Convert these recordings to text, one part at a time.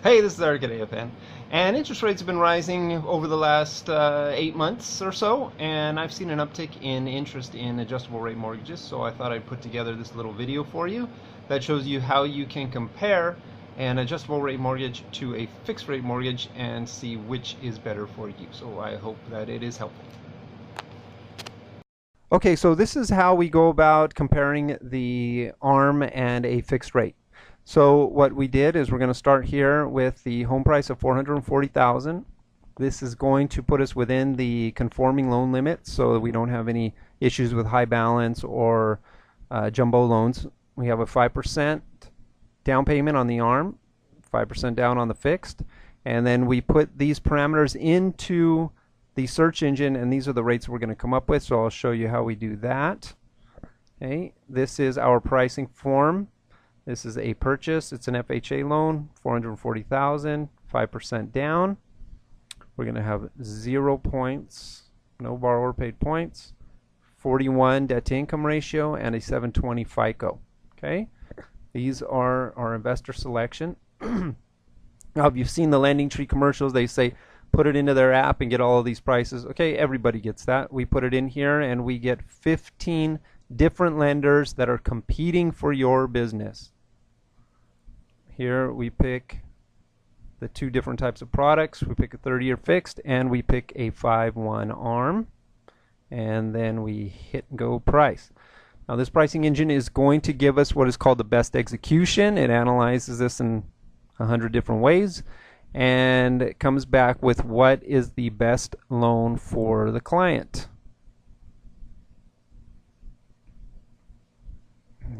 Hey, this is Eric at AFN. And interest rates have been rising over the last 8 months or so, and I've seen an uptick in interest in adjustable rate mortgages, so I thought I'd put together this little video for you that shows you how you can compare an adjustable rate mortgage to a fixed rate mortgage and see which is better for you. So I hope that it is helpful. Okay, so this is how we go about comparing the ARM and a fixed rate. So what we did is we're going to start here with the home price of $440,000. This is going to put us within the conforming loan limit so that we don't have any issues with high balance or jumbo loans. We have a 5% down payment on the ARM, 5% down on the fixed, and then we put these parameters into the search engine, and these are the rates we're going to come up with, so I'll show you how we do that. Okay, this is our pricing form. This is a purchase. It's an FHA loan, $440,000, 5% down. We're going to have 0 points, no borrower paid points, 41 debt to income ratio, and a 720 FICO. Okay, these are our investor selection. Now, if you've seen the Lending Tree commercials, they say put it into their app and get all of these prices. Okay, everybody gets that. We put it in here and we get 15 different lenders that are competing for your business. Here we pick the two different types of products. We pick a 30-year fixed and we pick a 5/1 ARM, and then we hit go price. Now this pricing engine is going to give us what is called the best execution. It analyzes this in 100 different ways and it comes back with what is the best loan for the client.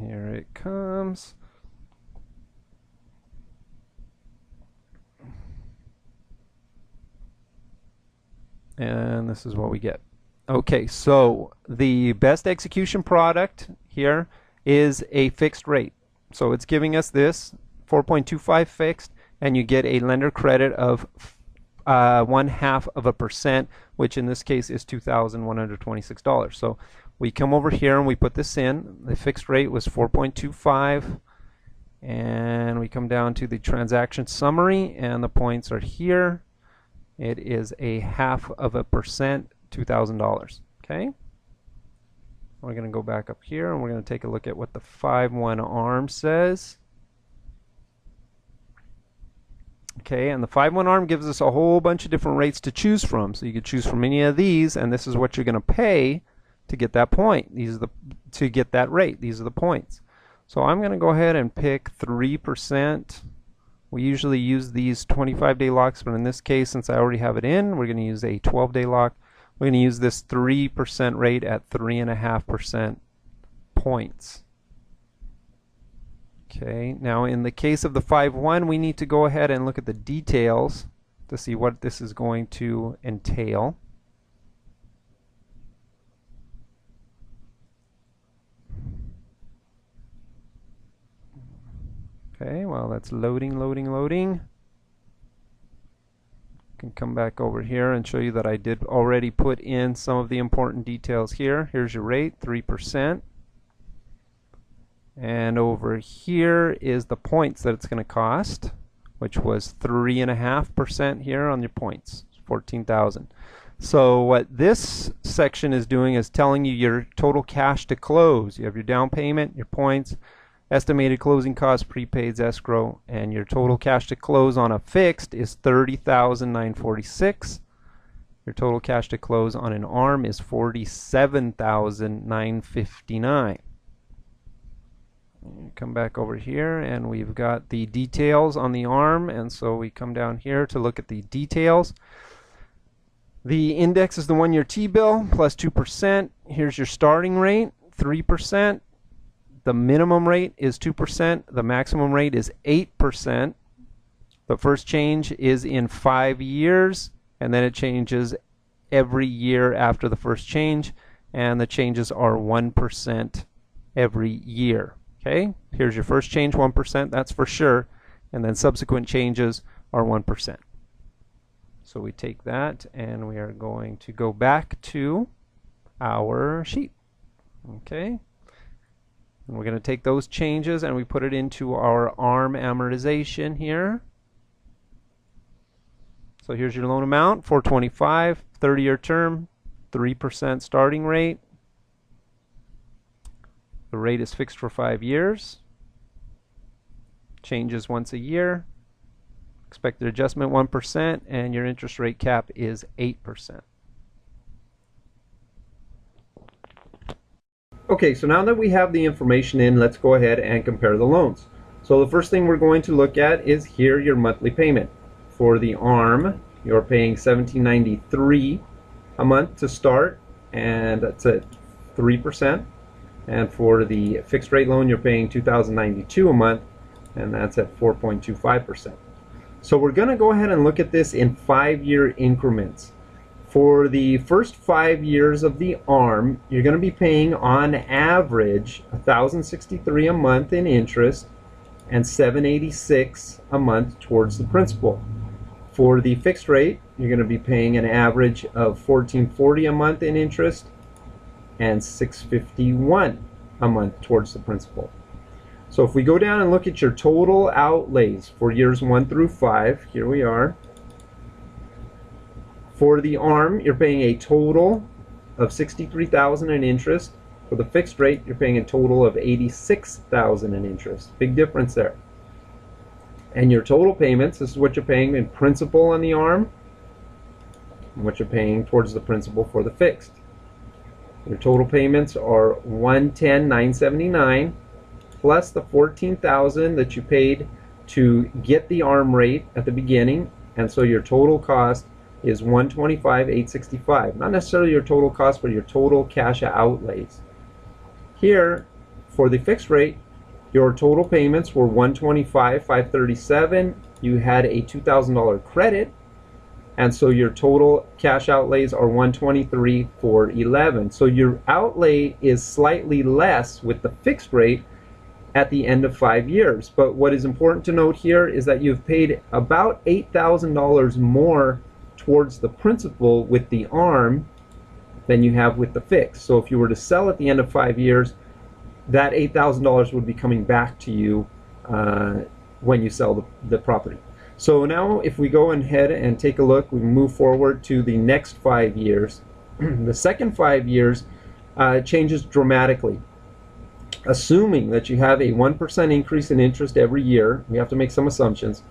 Here it comes. And this is what we get. Okay, so the best execution product here is a fixed rate. So it's giving us this 4.25 fixed, and you get a lender credit of 0.5%, which in this case is $2,126. So we come over here and we put this in. The fixed rate was 4.25, and we come down to the transaction summary, and the points are here. It is a 0.5%, $2,000. Okay, we're going to go back up here and we're going to take a look at what the 5/1 ARM says. Okay, and the 5/1 ARM gives us a whole bunch of different rates to choose from. So you could choose from any of these, and this is what you're going to pay to get that point. These are to get that rate. These are the points. So I'm going to go ahead and pick 3%. We usually use these 25-day locks, but in this case, since I already have it in, we're going to use a 12-day lock. We're going to use this 3% rate at 3.5% points. Okay, now in the case of the 5/1, we need to go ahead and look at the details to see what this is going to entail. Okay, well, that's loading. Can come back over here and show you that I did already put in some of the important details here. Here's your rate, 3%. And over here is the points that it's going to cost, which was 3.5% here on your points, 14,000. So what this section is doing is telling you your total cash to close. You have your down payment, your points, estimated closing costs, prepaids, escrow, and your total cash to close on a fixed is $30,946. Your total cash to close on an ARM is $47,959. Come back over here and we've got the details on the ARM, and so we come down here to look at the details. The index is the 1-year T-bill plus 2%. Here's your starting rate, 3%. The minimum rate is 2%. The maximum rate is 8%. The first change is in 5 years, and then it changes every year after the first change, and the changes are 1% every year. Okay, here's your first change, 1%, that's for sure, and then subsequent changes are 1%. So we take that and we are going to go back to our sheet. Okay, and we're going to take those changes and we put it into our ARM amortization here. So here's your loan amount, $425, 30-year term, 3% starting rate. The rate is fixed for 5 years. Changes once a year. Expected adjustment 1%, and your interest rate cap is 8%. Okay, so now that we have the information in, let's go ahead and compare the loans. So the first thing we're going to look at is here your monthly payment. For the ARM, you're paying $17.93 a month to start, and that's at 3%. And for the fixed rate loan, you're paying $2,092 a month, and that's at 4.25%. So we're going to go ahead and look at this in 5-year increments. For the first 5 years of the ARM, you're going to be paying on average $1,063 a month in interest and $786 a month towards the principal. For the fixed rate, you're going to be paying an average of $1,440 a month in interest and $651 a month towards the principal. So if we go down and look at your total outlays for years 1 through 5, here we are. For the ARM, you're paying a total of $63,000 in interest. For the fixed rate, you're paying a total of $86,000 in interest. Big difference there. And your total payments, this is what you're paying in principal on the ARM and what you're paying towards the principal for the fixed. Your total payments are $110,979 plus the $14,000 that you paid to get the ARM rate at the beginning, and so your total cost is $125,865. Not necessarily your total cost, but your total cash outlays. Here, for the fixed rate, your total payments were $125,537. You had a $2,000 credit, and so your total cash outlays are $123,411. So your outlay is slightly less with the fixed rate at the end of 5 years. But what is important to note here is that you've paid about $8,000 more towards the principal with the ARM than you have with the fixed. So if you were to sell at the end of 5 years, that $8,000 would be coming back to you when you sell the property. So now if we go ahead and take a look, we move forward to the next 5 years. The second 5 years changes dramatically. Assuming that you have a 1% increase in interest every year, we have to make some assumptions,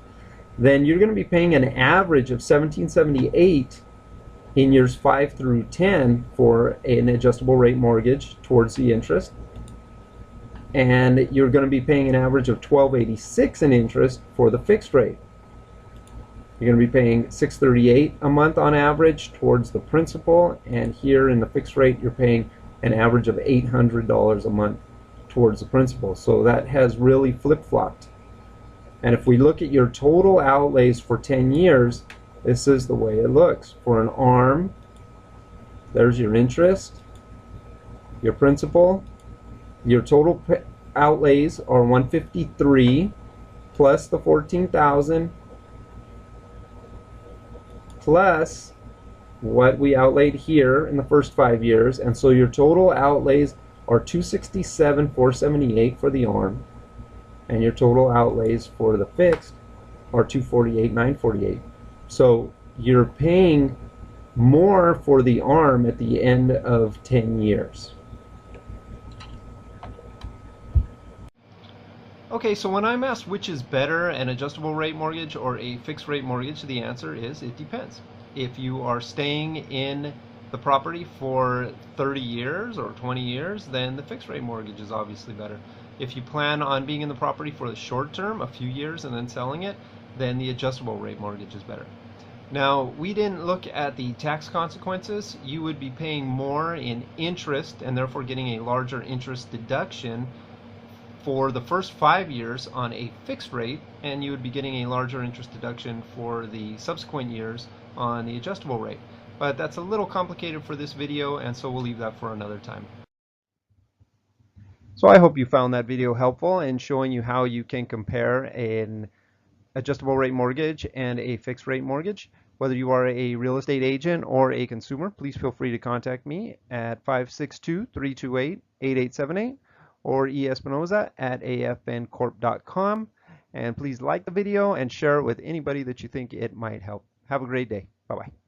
then you're going to be paying an average of $1,778 in years 5 through 10 for an adjustable rate mortgage towards the interest. And you're going to be paying an average of $1,286 in interest for the fixed rate. You're going to be paying $638 a month on average towards the principal, and here in the fixed rate you're paying an average of $800 a month towards the principal. So that has really flip-flopped. And if we look at your total outlays for 10 years, this is the way it looks. For an ARM, there's your interest, your principal. Your total outlays are $153 plus the $14,000 plus what we outlaid here in the first 5 years, and so your total outlays are $267,478 for the ARM, and your total outlays for the fixed are $248,948. So you're paying more for the ARM at the end of 10 years. Okay, so when I'm asked which is better, an adjustable rate mortgage or a fixed rate mortgage, the answer is it depends. If you are staying in the property for 30 years or 20 years, then the fixed rate mortgage is obviously better. If you plan on being in the property for the short term, a few years, and then selling it, then the adjustable rate mortgage is better. Now, we didn't look at the tax consequences. You would be paying more in interest and therefore getting a larger interest deduction for the first 5 years on a fixed rate, and you would be getting a larger interest deduction for the subsequent years on the adjustable rate. But that's a little complicated for this video, and so we'll leave that for another time. So I hope you found that video helpful in showing you how you can compare an adjustable rate mortgage and a fixed rate mortgage. Whether you are a real estate agent or a consumer, please feel free to contact me at 562-328-8878 or espinoza@afncorp.com. And please like the video and share it with anybody that you think it might help. Have a great day. Bye-bye.